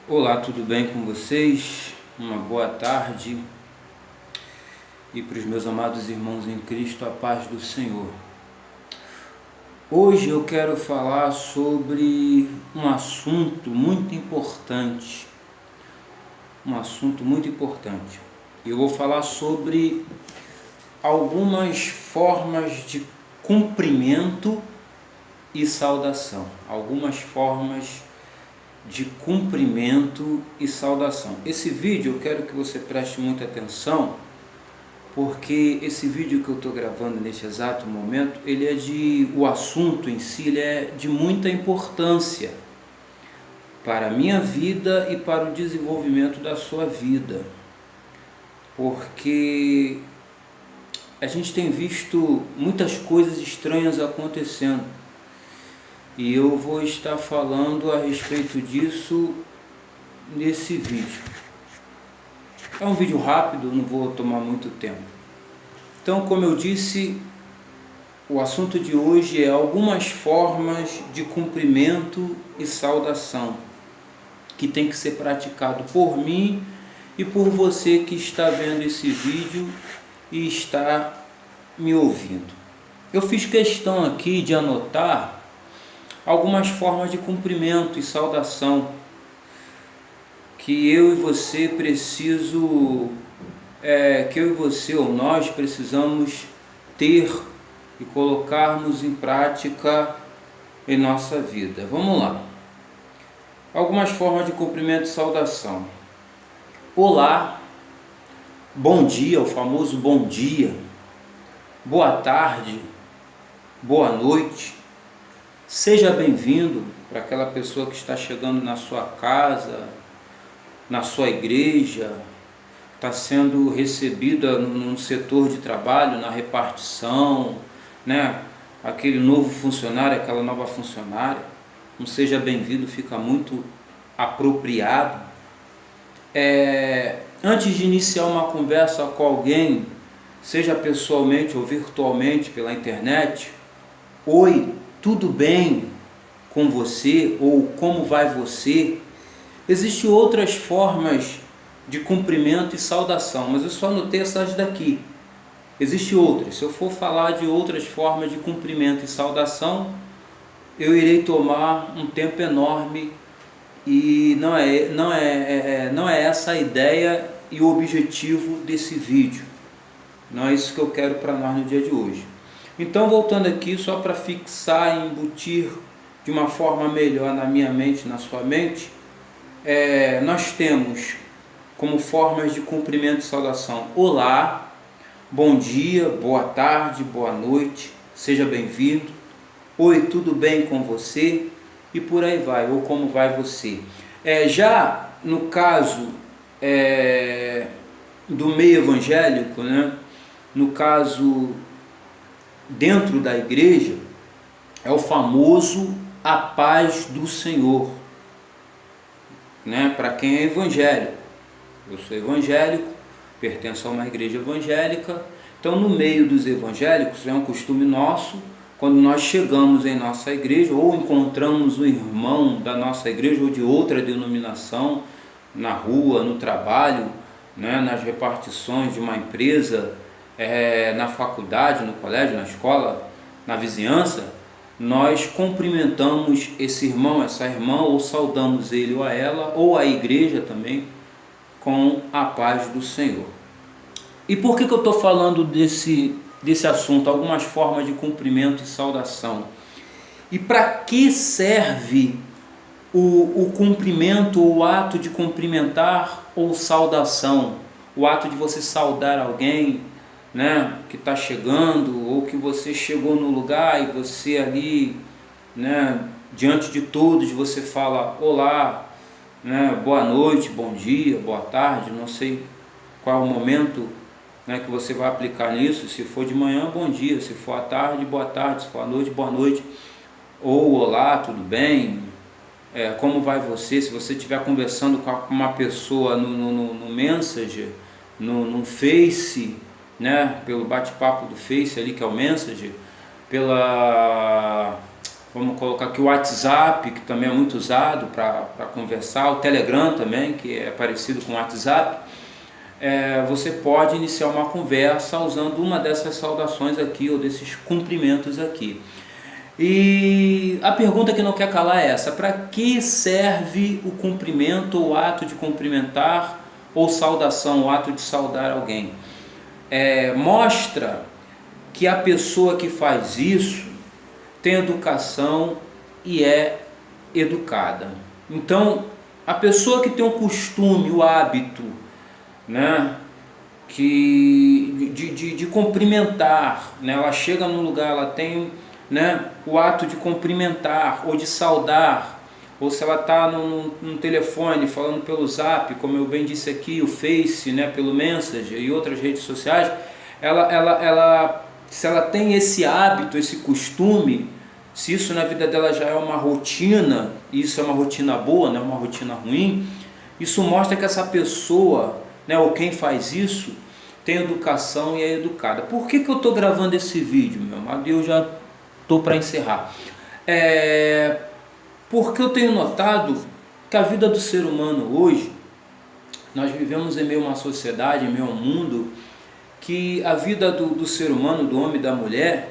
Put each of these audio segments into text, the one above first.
Olá, tudo bem com vocês? Uma boa tarde e para os meus amados irmãos em Cristo, a paz do Senhor. Hoje eu quero falar sobre um assunto muito importante. Eu vou falar sobre algumas formas de cumprimento e saudação. Esse vídeo eu quero que você preste muita atenção, porque esse vídeo que eu estou gravando neste exato momento, o assunto em si, ele é de muita importância para a minha vida e para o desenvolvimento da sua vida, porque a gente tem visto muitas coisas estranhas acontecendo. E eu vou estar falando a respeito disso nesse vídeo. É um vídeo rápido, não vou tomar muito tempo. Então, como eu disse, o assunto de hoje é algumas formas de cumprimento e saudação que tem que ser praticado por mim e por você que está vendo esse vídeo e está me ouvindo. Eu fiz questão aqui de anotar algumas formas de cumprimento e saudação que eu e você ou nós precisamos ter e colocarmos em prática em nossa vida. Vamos lá. Algumas formas de cumprimento e saudação. Olá, bom dia, o famoso bom dia, boa tarde, boa noite. Seja bem-vindo para aquela pessoa que está chegando na sua casa, na sua igreja, está sendo recebida no setor de trabalho, na repartição, né? Aquele novo funcionário, aquela nova funcionária. Um seja bem-vindo fica muito apropriado. Antes de iniciar uma conversa com alguém, seja pessoalmente ou virtualmente pela internet, oi, tudo bem com você? Ou como vai você? Existem outras formas de cumprimento e saudação, mas eu só anotei essas daqui. Existem outras. Se eu for falar de outras formas de cumprimento e saudação, eu irei tomar um tempo enorme e não é essa a ideia e o objetivo desse vídeo. Não é isso que eu quero para nós no dia de hoje. Então, voltando aqui, só para fixar e embutir de uma forma melhor na minha mente, na sua mente, nós temos como formas de cumprimento e saudação: olá, bom dia, boa tarde, boa noite, seja bem-vindo, oi, tudo bem com você? E por aí vai, ou como vai você? Já no caso do meio evangélico, né? No caso dentro da igreja, é o famoso a paz do Senhor, né? Para quem é evangélico. Eu sou evangélico, pertenço a uma igreja evangélica. Então, no meio dos evangélicos, é um costume nosso, quando nós chegamos em nossa igreja ou encontramos um irmão da nossa igreja ou de outra denominação na rua, no trabalho, né? Nas repartições de uma empresa, na faculdade, no colégio, na escola, na vizinhança, nós cumprimentamos esse irmão, essa irmã, ou saudamos ele ou a ela, ou a igreja também, com a paz do Senhor. E por que eu estou falando desse assunto, algumas formas de cumprimento e saudação? E para que serve o cumprimento, o ato de cumprimentar ou saudação? O ato de você saudar alguém, né, que está chegando, ou que você chegou no lugar e você ali, né, diante de todos, você fala olá, né, boa noite, bom dia, boa tarde, não sei qual é o momento, né, que você vai aplicar nisso. Se for de manhã, bom dia; se for à tarde, boa tarde; se for à noite, boa noite. Ou olá, tudo bem? Como vai você? Se você estiver conversando com uma pessoa no Messenger, no Face, né, pelo bate-papo do Face ali, que é o Messenger, vamos colocar aqui o WhatsApp, que também é muito usado para conversar, o Telegram também, que é parecido com o WhatsApp. Você pode iniciar uma conversa usando uma dessas saudações aqui, ou desses cumprimentos aqui. E a pergunta que não quer calar é essa: para que serve o cumprimento, o ato de cumprimentar, ou saudação, o ato de saudar alguém? Mostra que a pessoa que faz isso tem educação e é educada. Então, a pessoa que tem o costume, o hábito, né, de cumprimentar, né, ela chega num lugar, ela tem, né, o ato de cumprimentar ou de saudar, ou se ela está no telefone falando pelo Zap, como eu bem disse aqui, o Face, né, pelo Messenger e outras redes sociais, se ela tem esse hábito, esse costume, se isso na vida dela já é uma rotina, e isso é uma rotina boa, não é uma rotina ruim, isso mostra que essa pessoa, né, ou quem faz isso, tem educação e é educada. Por que eu estou gravando esse vídeo, meu amado? Eu já estou para encerrar. Porque eu tenho notado que a vida do ser humano hoje, nós vivemos em meio a uma sociedade, em meio a um mundo, que a vida do ser humano, do homem e da mulher,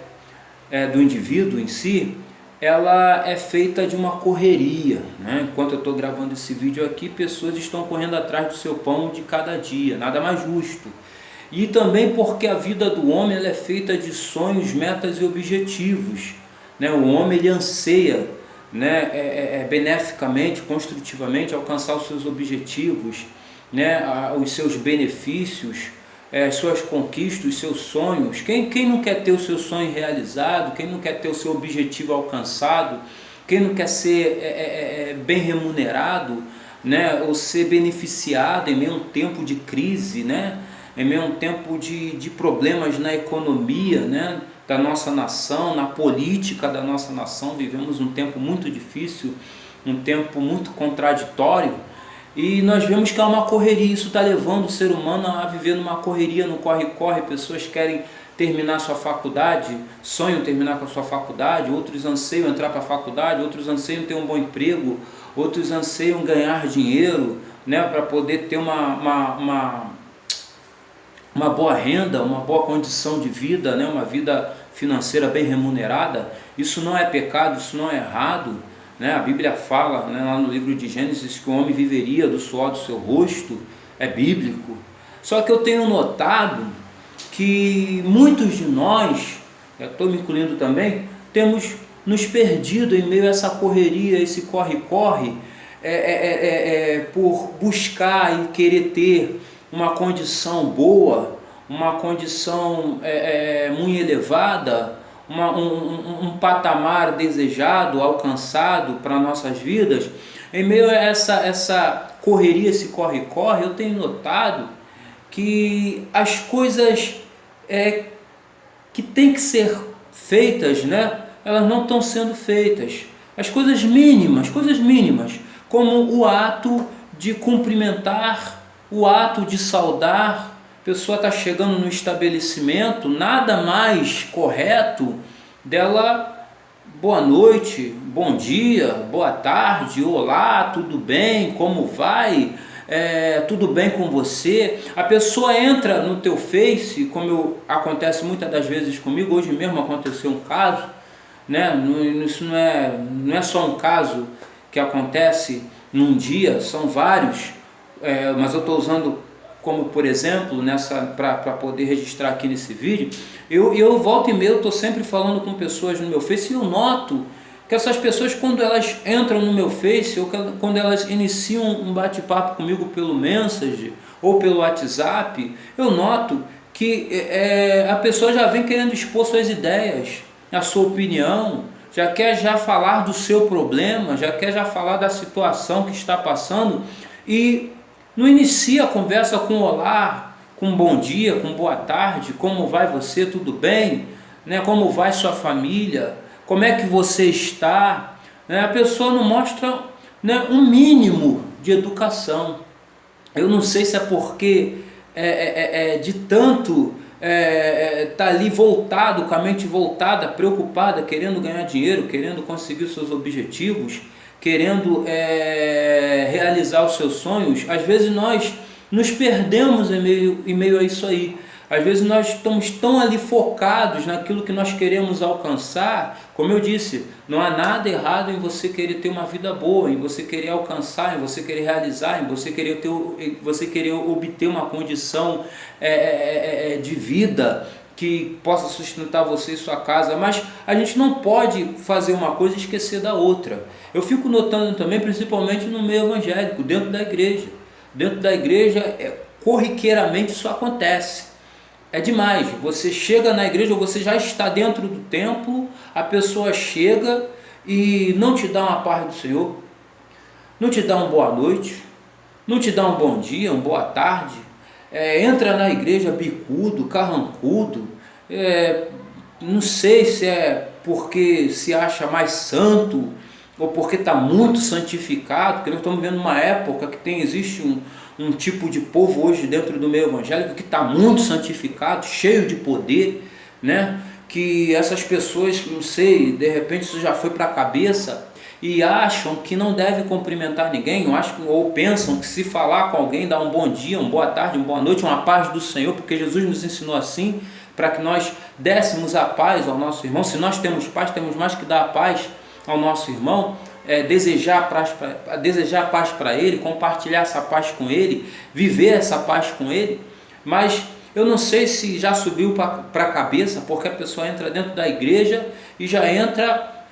do indivíduo em si, ela é feita de uma correria, né? Enquanto eu estou gravando esse vídeo aqui, pessoas estão correndo atrás do seu pão de cada dia, nada mais justo. E também porque a vida do homem ela é feita de sonhos, metas e objetivos, né? O homem ele anseia, né, beneficamente, construtivamente, alcançar os seus objetivos, né, os seus benefícios, suas conquistas, os seus sonhos. Quem não quer ter o seu sonho realizado? Quem não quer ter o seu objetivo alcançado? Quem não quer ser bem remunerado, né, ou ser beneficiado em meio a um tempo de crise, né, em meio a um tempo de problemas na economia, né, da nossa nação, na política da nossa nação? Vivemos um tempo muito difícil, um tempo muito contraditório, e nós vemos que há uma correria. Isso está levando o ser humano a viver numa correria, no corre-corre. Pessoas querem terminar sua faculdade, sonham terminar com a sua faculdade, outros anseiam entrar para a faculdade, outros anseiam ter um bom emprego, outros anseiam ganhar dinheiro, né, para poder ter uma boa renda, uma boa condição de vida, né, uma vida financeira bem remunerada. Isso não é pecado, isso não é errado, né? A Bíblia fala, né, lá no livro de Gênesis, que o homem viveria do suor do seu rosto, é bíblico. Só que eu tenho notado que muitos de nós, eu estou me incluindo também, temos nos perdido em meio a essa correria, esse corre-corre, por buscar e querer ter uma condição boa, uma condição muito elevada, um patamar desejado, alcançado para nossas vidas. Em meio a essa correria, esse corre-corre, eu tenho notado que as coisas que têm que ser feitas, né, elas não estão sendo feitas. As coisas mínimas, como o ato de cumprimentar, o ato de saudar. A pessoa está chegando no estabelecimento, nada mais correto dela: boa noite, bom dia, boa tarde, olá, tudo bem, como vai? Tudo bem com você? A pessoa entra no teu Face, como acontece muitas das vezes comigo. Hoje mesmo aconteceu um caso, né? Isso não é só um caso que acontece num dia, são vários, mas eu estou usando como por exemplo, para poder registrar aqui nesse vídeo. Eu volta e meia, eu estou sempre falando com pessoas no meu Face, e eu noto que essas pessoas, quando elas entram no meu Face, ou quando elas iniciam um bate-papo comigo pelo Messenger ou pelo WhatsApp, eu noto que a pessoa já vem querendo expor suas ideias, a sua opinião, já quer falar do seu problema, já quer falar da situação que está passando, e não inicia a conversa com olá, com bom dia, com boa tarde, como vai você, tudo bem? Né? Como vai sua família? Como é que você está? Né? A pessoa não mostra, né, um mínimo de educação. Eu não sei se é porque de tanto está ali voltado, com a mente voltada, preocupada, querendo ganhar dinheiro, querendo conseguir os seus objetivos, querendo realizar os seus sonhos, às vezes nós nos perdemos em meio a isso aí. Às vezes nós estamos tão ali focados naquilo que nós queremos alcançar. Como eu disse, não há nada errado em você querer ter uma vida boa, em você querer alcançar, em você querer realizar, em você querer obter uma condição de vida que possa sustentar você e sua casa, mas a gente não pode fazer uma coisa e esquecer da outra. Eu fico notando também, principalmente no meio evangélico, dentro da igreja. Dentro da igreja, corriqueiramente isso acontece. É demais, você chega na igreja, você já está dentro do templo, a pessoa chega e não te dá uma paz do Senhor, não te dá uma boa noite, não te dá um bom dia, uma boa tarde, entra na igreja bicudo, carrancudo, não sei se é porque se acha mais santo, ou porque está muito santificado, porque nós estamos vivendo uma época que existe um tipo de povo hoje dentro do meio evangélico que está muito santificado, cheio de poder, né? Que essas pessoas, não sei, de repente isso já foi para a cabeça e acham que não deve cumprimentar ninguém, ou pensam que se falar com alguém, dar um bom dia, uma boa tarde, uma boa noite, uma paz do Senhor, porque Jesus nos ensinou assim, para que nós dessemos a paz ao nosso irmão. Se nós temos paz, temos mais que dar a paz ao nosso irmão. Desejar a paz para ele, compartilhar essa paz com ele, viver essa paz com ele. Mas eu não sei se já subiu para a cabeça, porque a pessoa entra dentro da igreja e já entra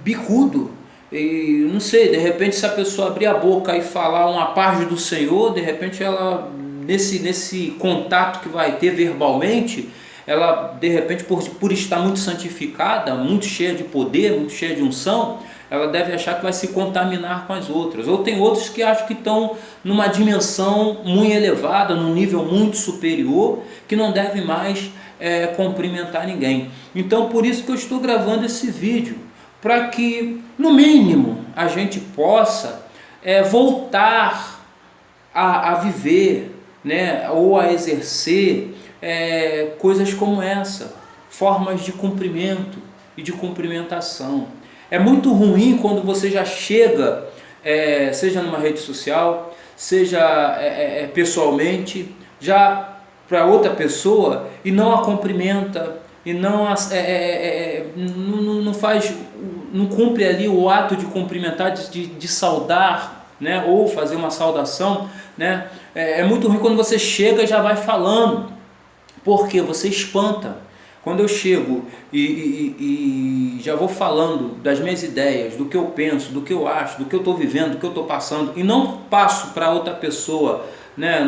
bicudo. E não sei, de repente, se a pessoa abrir a boca e falar uma paz do Senhor, de repente ela, nesse contato que vai ter verbalmente, ela, de repente, por estar muito santificada, muito cheia de poder, muito cheia de unção, ela deve achar que vai se contaminar com as outras. Ou tem outros que acham que estão numa dimensão muito elevada, num nível muito superior, que não deve mais cumprimentar ninguém. Então, por isso que eu estou gravando esse vídeo, para que, no mínimo, a gente possa voltar a viver, né, ou a exercer coisas como essa, formas de cumprimento e de cumprimentação. É muito ruim quando você já chega, seja numa rede social, seja pessoalmente, já para outra pessoa e não a cumprimenta e não cumpre ali o ato de cumprimentar, de saudar, né, ou fazer uma saudação, né? É muito ruim quando você chega e já vai falando, porque você espanta. Quando eu chego e já vou falando das minhas ideias, do que eu penso, do que eu acho, do que eu estou vivendo, do que eu estou passando, e não passo para outra pessoa, né,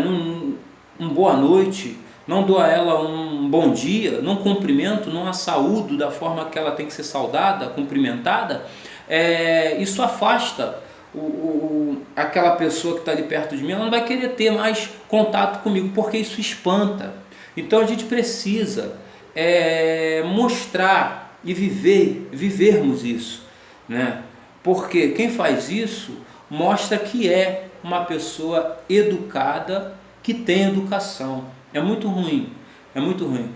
um boa noite, não dou a ela um bom dia, não cumprimento, não a saúdo da forma que ela tem que ser saudada, cumprimentada, isso afasta aquela pessoa que está ali perto de mim, ela não vai querer ter mais contato comigo, porque isso espanta. Então a gente precisa mostrar e vivermos isso, né? Porque quem faz isso mostra que é uma pessoa educada, que tem educação. É muito ruim,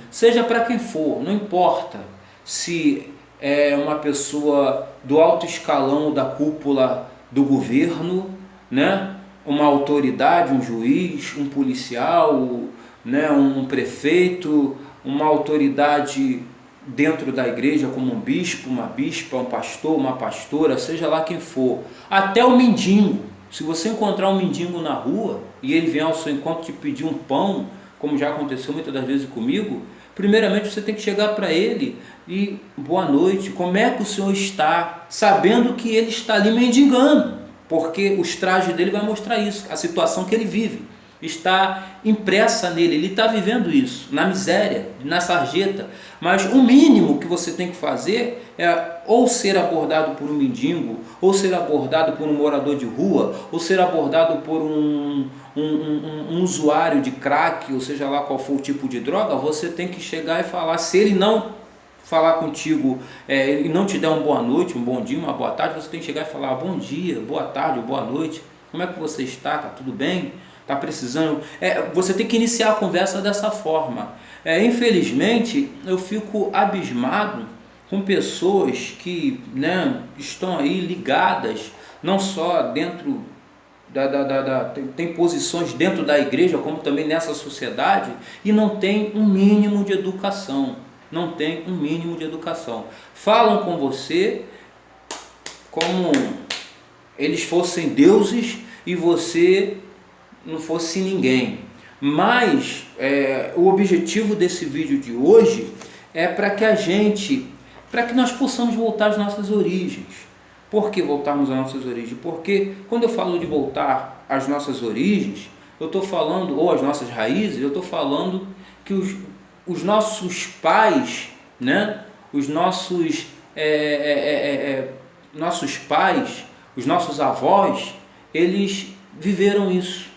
seja para quem for, não importa se é uma pessoa do alto escalão da cúpula do governo, né? Uma autoridade, um juiz, um policial, né? Um prefeito, uma autoridade dentro da igreja, como um bispo, uma bispa, um pastor, uma pastora, seja lá quem for, até o mendigo. Se você encontrar um mendigo na rua e ele vier ao seu encontro te pedir um pão, como já aconteceu muitas das vezes comigo, primeiramente você tem que chegar para ele e boa noite, como é que o senhor está? Sabendo que ele está ali mendigando, porque os trajes dele vai mostrar isso, a situação que ele vive está impressa nele, ele está vivendo isso, na miséria, na sarjeta. Mas o mínimo que você tem que fazer é ou ser abordado por um mendigo, ou ser abordado por um morador de rua, ou ser abordado por um usuário de crack, ou seja lá qual for o tipo de droga. Você tem que chegar e falar. Se ele não falar contigo e não te der uma boa noite, um bom dia, uma boa tarde, você tem que chegar e falar bom dia, boa tarde, boa noite, como é que você está? Está tudo bem? Está precisando? Você tem que iniciar a conversa dessa forma. Infelizmente, eu fico abismado com pessoas que, né, estão aí ligadas, não só dentro tem posições dentro da igreja, como também nessa sociedade, e não tem um mínimo de educação. Não tem um mínimo de educação. Falam com você como eles fossem deuses e você não fosse ninguém. Mas o objetivo desse vídeo de hoje é para que nós possamos voltar às nossas origens. Por que voltarmos às nossas origens? Porque quando eu falo de voltar às nossas origens, eu estou falando, ou às nossas raízes, eu estou falando que os nossos pais, né? Os nossos pais, os nossos avós, eles viveram isso.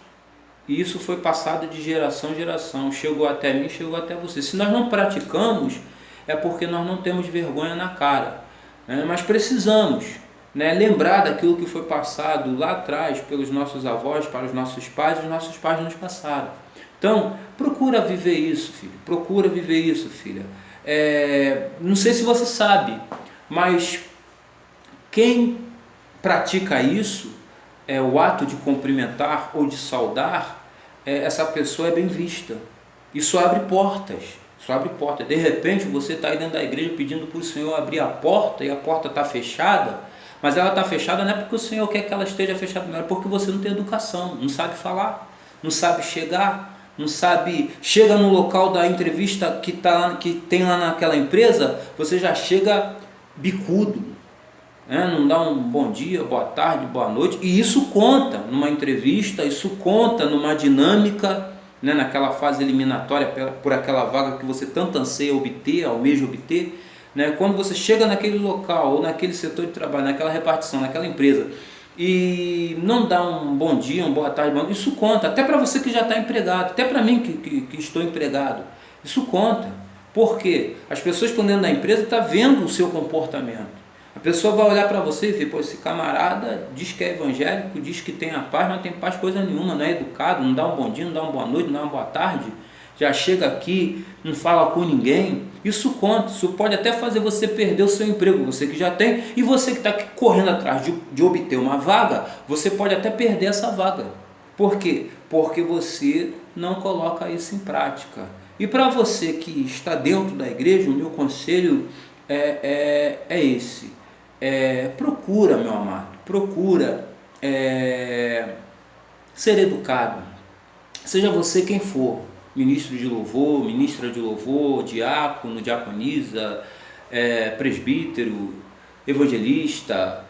E isso foi passado de geração em geração, chegou até mim, chegou até você. Se nós não praticamos, é porque nós não temos vergonha na cara, né? Mas precisamos, né, lembrar daquilo que foi passado lá atrás pelos nossos avós, para os nossos pais, e os nossos pais nos passaram. Então, procura viver isso, filho. Procura viver isso, filha. Não sei se você sabe, mas quem pratica isso, o ato de cumprimentar ou de saudar, essa pessoa é bem vista. Isso abre portas. Isso abre portas. De repente, você está aí dentro da igreja pedindo para o Senhor abrir a porta e a porta está fechada. Mas ela está fechada não é porque o Senhor quer que ela esteja fechada, não é porque você não tem educação, não sabe falar, não sabe chegar, não sabe... Chega no local da entrevista que tem lá naquela empresa, você já chega bicudo, né? Não dá um bom dia, boa tarde, boa noite, e isso conta numa entrevista, isso conta numa dinâmica, né? Naquela fase eliminatória por aquela vaga que você tanto anseia obter, almeja obter. Né? Quando você chega naquele local, ou naquele setor de trabalho, naquela repartição, naquela empresa, e não dá um bom dia, uma boa tarde, isso conta, até para você que já está empregado, até para mim que estou empregado, isso conta. Por quê? As pessoas que estão dentro da empresa estão vendo o seu comportamento. A pessoa vai olhar para você e ver, pô, esse camarada diz que é evangélico, diz que tem a paz, mas não tem paz coisa nenhuma, não é educado, não dá um bom dia, não dá uma boa noite, não dá uma boa tarde, já chega aqui, não fala com ninguém. Isso conta, isso pode até fazer você perder o seu emprego, você que já tem, e você que está correndo atrás de obter uma vaga, você pode até perder essa vaga. Por quê? Porque você não coloca isso em prática. E para você que está dentro da igreja, o meu conselho é esse. Procura, meu amado, procura ser educado. Seja você quem for. Ministro de louvor, ministra de louvor, diácono, diaconisa, presbítero, evangelista,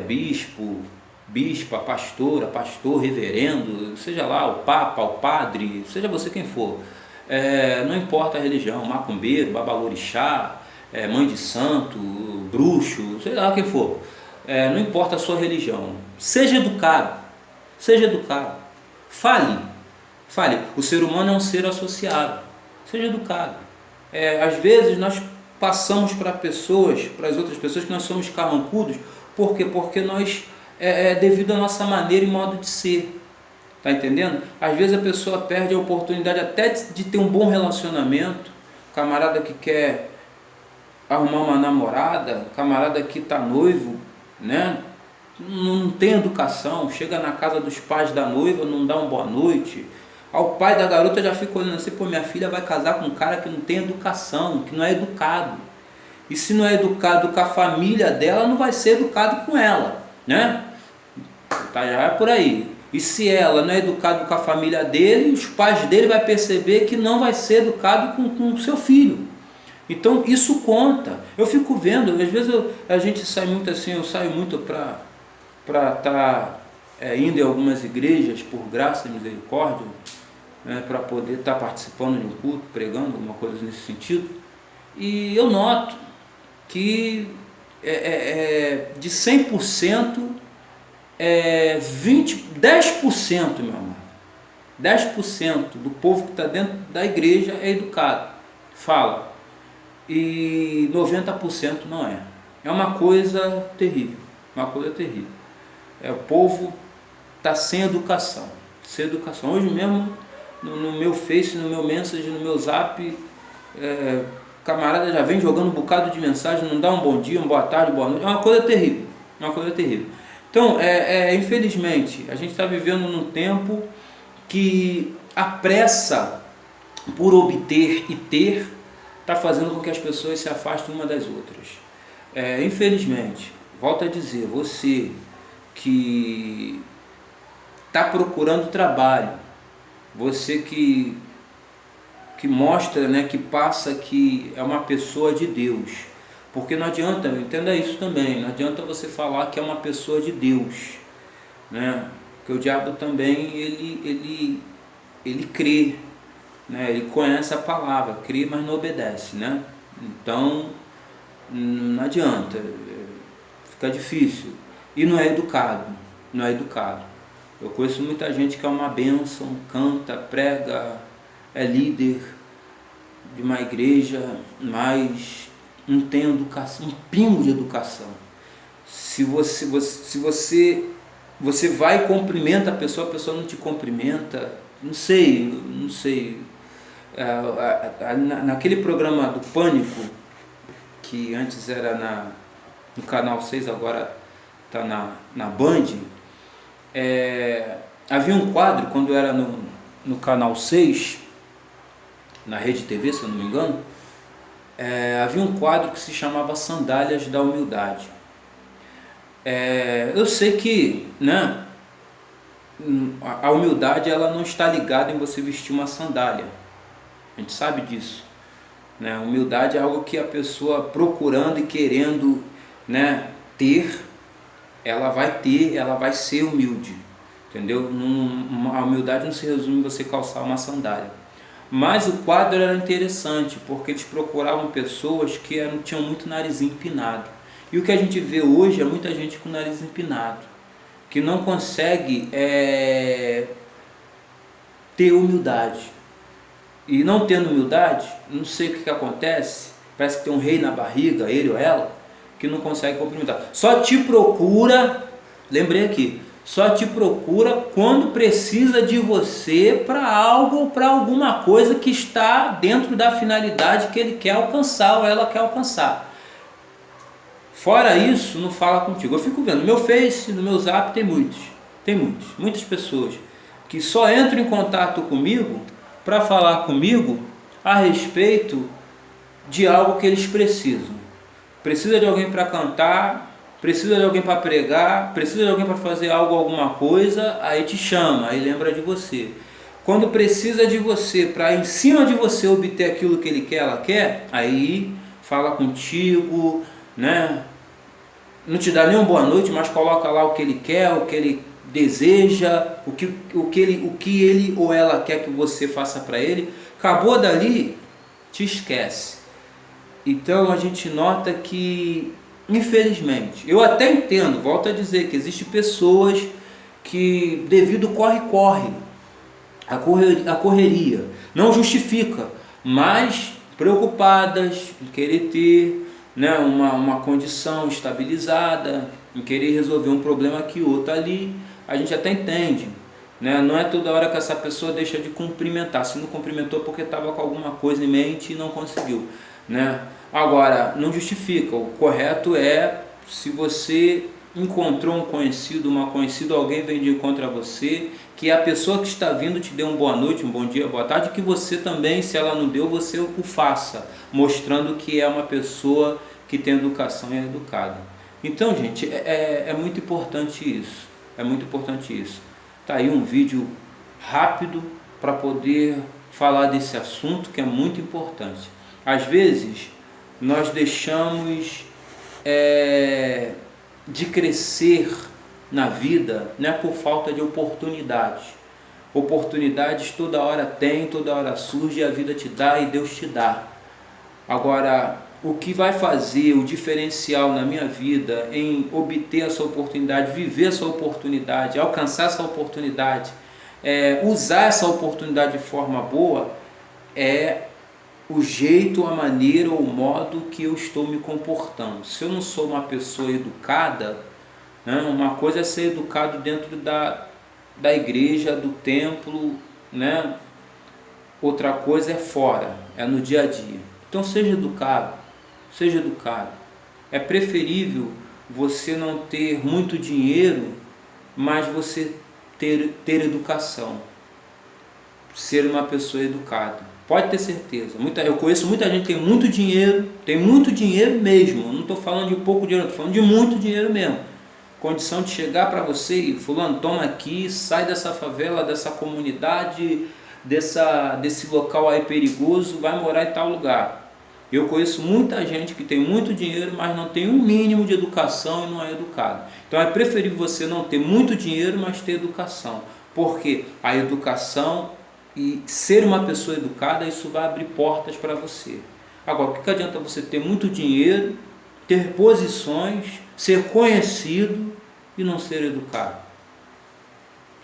bispo, bispa, pastora, pastor, reverendo, seja lá o papa, o padre, seja você quem for. Não importa a religião, macumbeiro, babalorixá, mãe de santo, bruxo, seja lá quem for. Não importa a sua religião. Seja educado, fale. O ser humano é um ser associado. Seja educado. Às vezes nós passamos para as outras pessoas que nós somos carrancudos. Por quê? Porque nós, devido à nossa maneira e modo de ser. Está entendendo? Às vezes a pessoa perde a oportunidade até de ter um bom relacionamento. Camarada que quer arrumar uma namorada, camarada que está noivo, né? Não tem educação, chega na casa dos pais da noiva, não dá uma boa noite. O pai da garota já fica olhando assim, pô, minha filha vai casar com um cara que não tem educação, que não é educado. E se não é educado com a família dela, não vai ser educado com ela, né? Tá, já é por aí. E se ela não é educada com a família dele, os pais dele vão perceber que não vai ser educado com o seu filho. Então isso conta. Eu fico vendo, às vezes a gente sai muito assim, eu saio muito para estar indo em algumas igrejas por graça e misericórdia, para poder estar participando de um culto, pregando, alguma coisa nesse sentido. E eu noto que de 100%, 10%, meu amor, 10% do povo que está dentro da igreja é educado, fala, e 90% não é. É uma coisa terrível, O povo está sem educação. Ser educação. Hoje mesmo, no meu Face, no meu Message, no meu Zap, camarada já vem jogando um bocado de mensagem, não dá um bom dia, uma boa tarde, boa noite. É uma coisa terrível. É uma coisa terrível. Então, infelizmente, a gente está vivendo num tempo que a pressa por obter e ter está fazendo com que as pessoas se afastem uma das outras. Infelizmente, volto a dizer, você que está procurando trabalho, você que mostra, né, que passa que é uma pessoa de Deus, porque não adianta, entenda isso também, não adianta você falar que é uma pessoa de Deus, né? Porque o diabo também ele crê, né? Ele conhece a palavra, crê, mas não obedece, né? Então não adianta, fica difícil e não é educado, não é educado. Eu conheço muita gente que é uma bênção, canta, prega, é líder de uma igreja, mas não tem educação, um pingo de educação. Se você vai e cumprimenta a pessoa não te cumprimenta, não sei. Naquele programa do Pânico, que antes era no Canal 6, agora está na Band, havia um quadro, quando era no Canal 6, na Rede TV, se eu não me engano, havia um quadro que se chamava Sandálias da Humildade. Eu sei que, né, a humildade ela não está ligada em você vestir uma sandália, a gente sabe disso, né? Humildade é algo que a pessoa procurando e querendo, né, ter, ela vai ser humilde, entendeu? A humildade não se resume em você calçar uma sandália. Mas o quadro era interessante, porque eles procuravam pessoas que tinham muito nariz empinado. E o que a gente vê hoje é muita gente com o nariz empinado, que não consegue ter humildade. E não tendo humildade, não sei o que acontece, parece que tem um rei na barriga, ele ou ela, que não consegue cumprimentar. Só te procura, lembrei aqui, só te procura quando precisa de você para algo ou para alguma coisa que está dentro da finalidade que ele quer alcançar ou ela quer alcançar. Fora isso, não fala contigo. Eu fico vendo, no meu Face, no meu Zap tem muitas pessoas que só entram em contato comigo para falar comigo a respeito de algo que eles precisam. Precisa de alguém para cantar, precisa de alguém para pregar, precisa de alguém para fazer alguma coisa, aí te chama, aí lembra de você. Quando precisa de você para em cima de você obter aquilo que ele quer, ela quer, aí fala contigo, né? Não te dá nem uma boa noite, mas coloca lá o que ele quer, o que ele deseja, o que ele ou ela quer que você faça para ele. Acabou dali, te esquece. Então a gente nota que, infelizmente, eu até entendo, volto a dizer que existem pessoas que, devido corre-corre, a correria, não justifica, mas preocupadas em querer ter, né, uma condição estabilizada, em querer resolver um problema aqui, outro ali, a gente até entende, né? Não é toda hora que essa pessoa deixa de cumprimentar, se não cumprimentou porque estava com alguma coisa em mente e não conseguiu, né? Agora, não justifica, o correto é, se você encontrou um conhecido, uma conhecida, alguém vem de encontro a você, que a pessoa que está vindo te dê uma boa noite, um bom dia, boa tarde, que você também, se ela não deu, você o faça, mostrando que é uma pessoa que tem educação e é educada. Então, gente, é muito importante isso, Tá aí um vídeo rápido para poder falar desse assunto que é muito importante. Às vezes, nós deixamos de crescer na vida, né, por falta de oportunidades. Oportunidades toda hora tem, toda hora surge, a vida te dá e Deus te dá. Agora, o que vai fazer o diferencial na minha vida em obter essa oportunidade, viver essa oportunidade, alcançar essa oportunidade, usar essa oportunidade de forma boa, é o jeito, a maneira ou o modo que eu estou me comportando. Se eu não sou uma pessoa educada, né, uma coisa é ser educado dentro da igreja, do templo, né? Outra coisa é fora, é no dia a dia. Então seja educado, seja educado. É preferível você não ter muito dinheiro, mas você ter educação, ser uma pessoa educada. Pode ter certeza. Eu conheço muita gente que tem muito dinheiro mesmo. Eu não estou falando de pouco dinheiro, estou falando de muito dinheiro mesmo. Condição de chegar para você e fulano, toma aqui, sai dessa favela, dessa comunidade, desse local aí perigoso, vai morar em tal lugar. Eu conheço muita gente que tem muito dinheiro, mas não tem um mínimo de educação e não é educado. Então é preferível você não ter muito dinheiro, mas ter educação. Porque a educação e ser uma pessoa educada, isso vai abrir portas para você. Agora, o que adianta você ter muito dinheiro, ter posições, ser conhecido e não ser educado?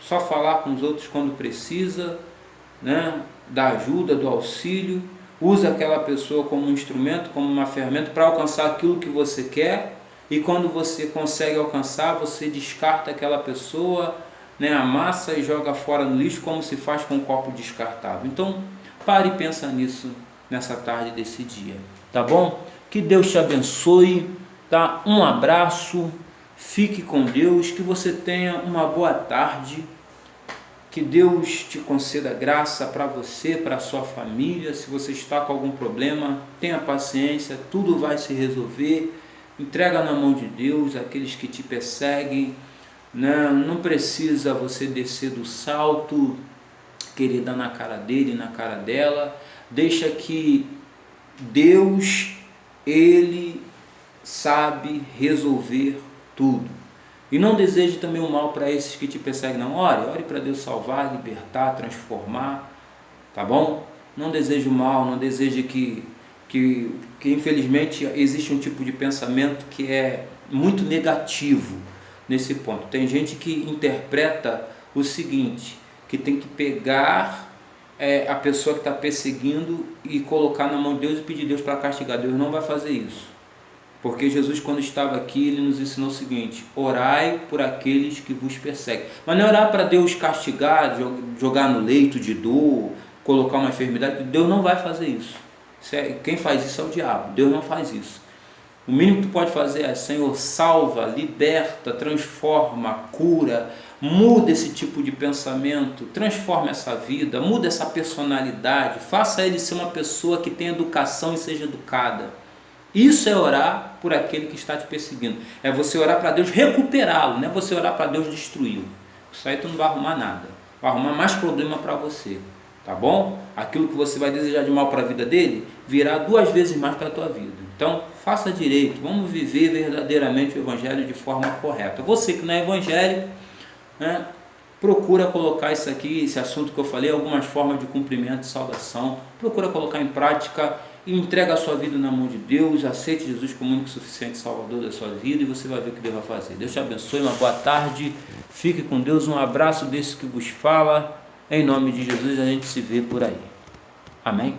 Só falar com os outros quando precisa, né? Da ajuda, do auxílio, usa aquela pessoa como um instrumento, como uma ferramenta para alcançar aquilo que você quer, e quando você consegue alcançar, você descarta aquela pessoa, né? Amassa e joga fora no lixo, como se faz com um copo descartável. Então, pare e pensa nisso nessa tarde desse dia, tá bom? Que Deus te abençoe, tá? Um abraço, fique com Deus, que você tenha uma boa tarde. Que Deus te conceda graça para você, para a sua família. Se você está com algum problema, tenha paciência, tudo vai se resolver. Entrega na mão de Deus aqueles que te perseguem, né? Não precisa você descer do salto, querer dar na cara dele, na cara dela. Deixa que Deus, Ele sabe resolver tudo. E não deseje também o mal para esses que te perseguem, não. Ore para Deus salvar, libertar, transformar, tá bom? Não deseje o mal, não deseje que infelizmente existe um tipo de pensamento que é muito negativo nesse ponto. Tem gente que interpreta o seguinte, que tem que pegar a pessoa que está perseguindo e colocar na mão de Deus e pedir Deus para castigar. Deus não vai fazer isso. Porque Jesus, quando estava aqui, Ele nos ensinou o seguinte: orai por aqueles que vos perseguem. Mas não é orar para Deus castigar, jogar no leito de dor, colocar uma enfermidade. Deus não vai fazer isso. Quem faz isso é o diabo. Deus não faz isso. O mínimo que tu pode fazer é: Senhor, salva, liberta, transforma, cura, muda esse tipo de pensamento, transforma essa vida, muda essa personalidade, faça ele ser uma pessoa que tenha educação e seja educada. Isso é orar por aquele que está te perseguindo. É você orar para Deus recuperá-lo, não é você orar para Deus destruí-lo. Isso aí tu não vai arrumar nada. Vai arrumar mais problema para você. Tá bom? Aquilo que você vai desejar de mal para a vida dele, virá 2 vezes mais para a tua vida. Então, faça direito. Vamos viver verdadeiramente o Evangelho de forma correta. Você que não é evangélico, né, procura colocar isso aqui, esse assunto que eu falei, algumas formas de cumprimento e saudação. Procura colocar em prática e entrega a sua vida na mão de Deus. Aceite Jesus como único e suficiente Salvador da sua vida e você vai ver o que Deus vai fazer. Deus te abençoe, uma boa tarde, fique com Deus, um abraço desse que vos fala, em nome de Jesus. A gente se vê por aí, amém?